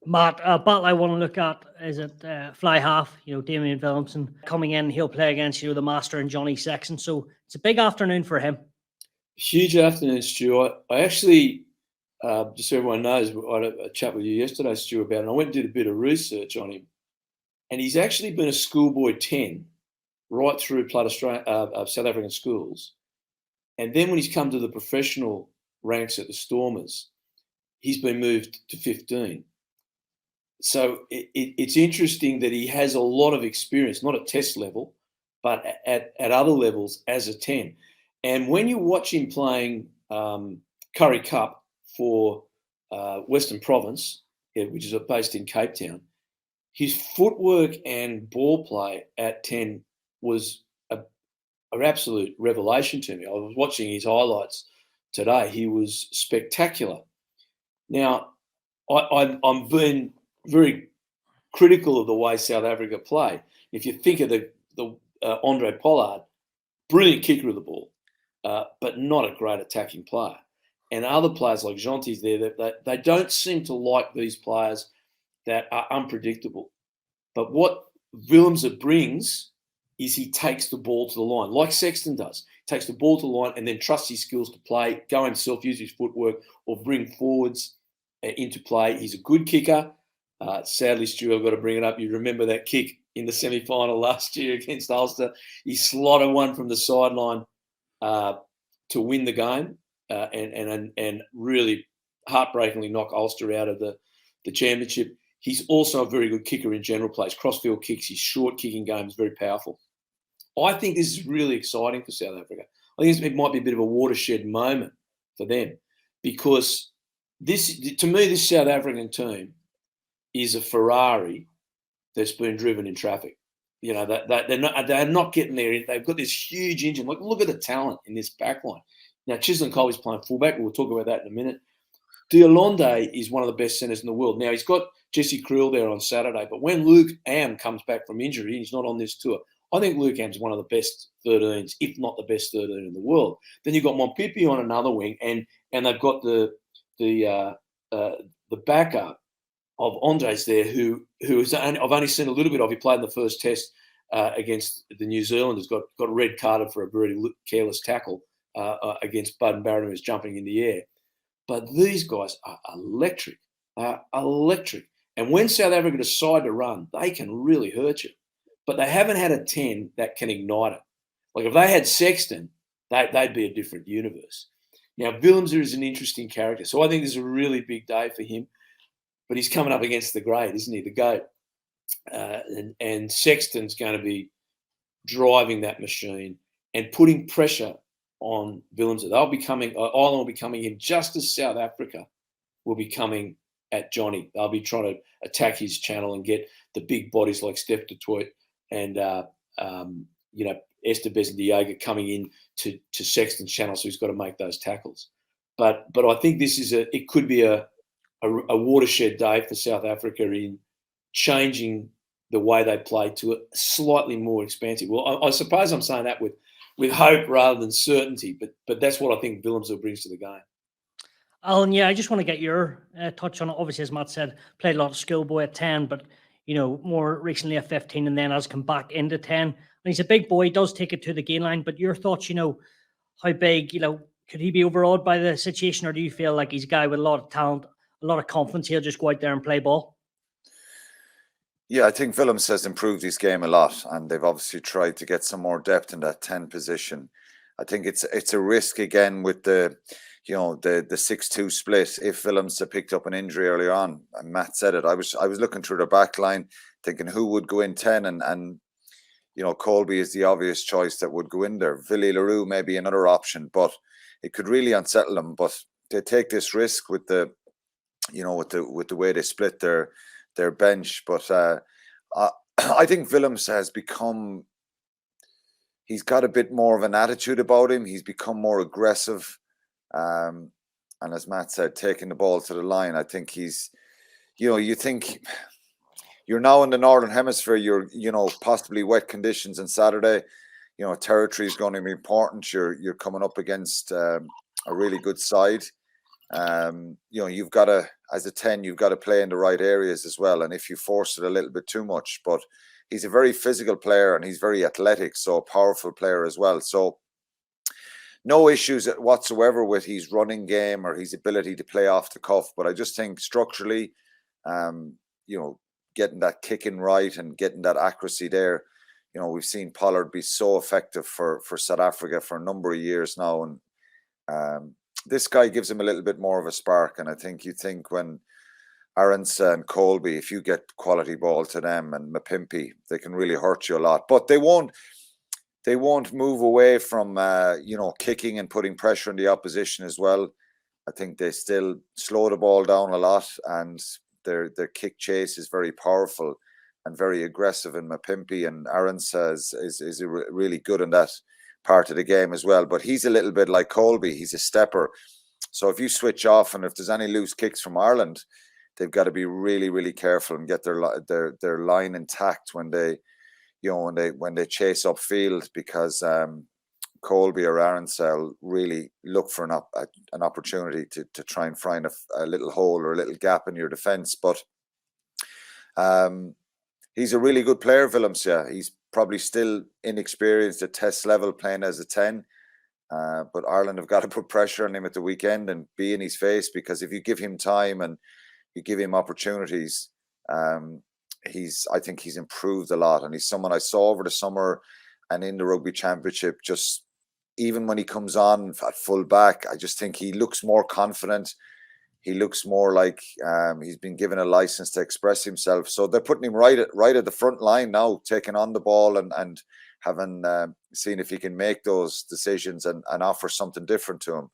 Matt, a battle I want to look at is at fly half. Damian Willemse coming in, he'll play against the master and Johnny Sexton. So it's a big afternoon for him. Huge afternoon, Stu. I actually, just so everyone knows, I had a chat with you yesterday, Stu, about it. And I went and did a bit of research on him. And he's actually been a schoolboy 10 right through South African schools. And then when he's come to the professional ranks at the Stormers, he's been moved to 15. So it's interesting that he has a lot of experience, not at test level, but at other levels as a 10. And when you watch him playing Currie Cup for Western Province, which is based in Cape Town, his footwork and ball play at 10 was an absolute revelation to me. I was watching his highlights today. He was spectacular. Now, I'm being very critical of the way South Africa play. If you think of the Andre Pollard, brilliant kicker of the ball, but not a great attacking player. And other players like Jonty's there, that they don't seem to like these players that are unpredictable. But what Willemse brings is he takes the ball to the line, like Sexton does. He takes the ball to the line and then trusts his skills to play, go himself, use his footwork, or bring forwards into play. He's a good kicker. Sadly, Stu, I've got to bring it up. You remember that kick in the semi-final last year against Ulster? He slotted one from the sideline to win the game and really heartbreakingly knock Ulster out of the championship. He's also a very good kicker in general plays, crossfield kicks. His short kicking game is very powerful. I think this is really exciting for South Africa. I think it might be a bit of a watershed moment for them because to me, this South African team is a Ferrari that's been driven in traffic. They're not getting there. They've got this huge engine. Look at the talent in this backline. Now, Chisholm Colby's playing fullback. We'll talk about that in a minute. Diolande is one of the best centres in the world. Now, he's got Jesse Creel there on Saturday, but when Luke Am comes back from injury, he's not on this tour. I think Luke Am's one of the best 13s, if not the best 13 in the world. Then you've got Monpipi on another wing, and they've got the backup of Andres there, who is I've only seen a little bit of. He played in the first test against the New Zealanders, got red carded for a very careless tackle against Bud Barron, who was jumping in the air. But these guys are electric. Electric. And when South Africa decide to run, they can really hurt you. But they haven't had a 10 that can ignite it. Like if they had Sexton, they'd be a different universe. Now, Willemse is an interesting character. So I think this is a really big day for him. But he's coming up against the great, isn't he? The GOAT. And Sexton's going to be driving that machine and putting pressure on Willemse. Ireland will be coming in just as South Africa will be coming at Johnny. They'll be trying to attack his channel and get the big bodies like Steph Detroit and Esther Bezendiaga coming in to Sexton's channel, so he's got to make those tackles. But I think it could be a watershed day for South Africa in changing the way they play to a slightly more expansive. Well, I suppose I'm saying that with hope rather than certainty, but that's what I think Willemse brings to the game. Alan, I just want to get your touch on it. Obviously, as Matt said, played a lot of schoolboy at 10, but more recently at 15 and then has come back into 10. And he's a big boy, he does take it to the gain line, but your thoughts, how big, could he be overawed by the situation, or do you feel like he's a guy with a lot of talent, a lot of confidence, he'll just go out there and play ball? Yeah, I think Willemse has improved his game a lot, and they've obviously tried to get some more depth in that 10 position. I think it's a risk again with the 6-2 split. If Willemse picked up an injury earlier on, and Matt said it, I was looking through the back line, thinking who would go in 10, and Colby is the obvious choice that would go in there. Willie Leroux may be another option, but it could really unsettle them. But they take this risk with the way they split their bench. But I think Willemse has become. He's got a bit more of an attitude about him. He's become more aggressive. And as Matt said, taking the ball to the line, I think he's, you think you're now in the Northern Hemisphere, you're, possibly wet conditions on Saturday, territory is going to be important. You're coming up against a really good side. You've got to, as a 10, you've got to play in the right areas as well. And if you force it a little bit too much, but he's a very physical player and he's very athletic, so a powerful player as well. So no issues whatsoever with his running game or his ability to play off the cuff. But I just think structurally, getting that kicking right and getting that accuracy there, we've seen Pollard be so effective for South Africa for a number of years now. And this guy gives him a little bit more of a spark. And I think when Arendse and Colby, if you get quality ball to them, and Mapimpi, they can really hurt you a lot. But they won't move away from kicking and putting pressure on the opposition as well. I think they still slow the ball down a lot, and their kick chase is very powerful and very aggressive. And Mapimpi and Arendse is really good in that part of the game as well. But he's a little bit like Colby. He's a stepper. So if you switch off, and if there's any loose kicks from Ireland, they've got to be really, really careful and get their line intact when they chase upfield, because Colby or Arendse really look for an opportunity to try and find a little hole or a little gap in your defence. But he's a really good player, Willemse. He's probably still inexperienced at test level playing as a 10. But Ireland have got to put pressure on him at the weekend and be in his face, because if you give him time and you give him opportunities, I think he's improved a lot. And he's someone I saw over the summer and in the Rugby Championship. Just even when he comes on at full back, I just think he looks more confident. He looks more like he's been given a license to express himself. So they're putting him right at the front line now, taking on the ball and having seen if he can make those decisions and offer something different to him.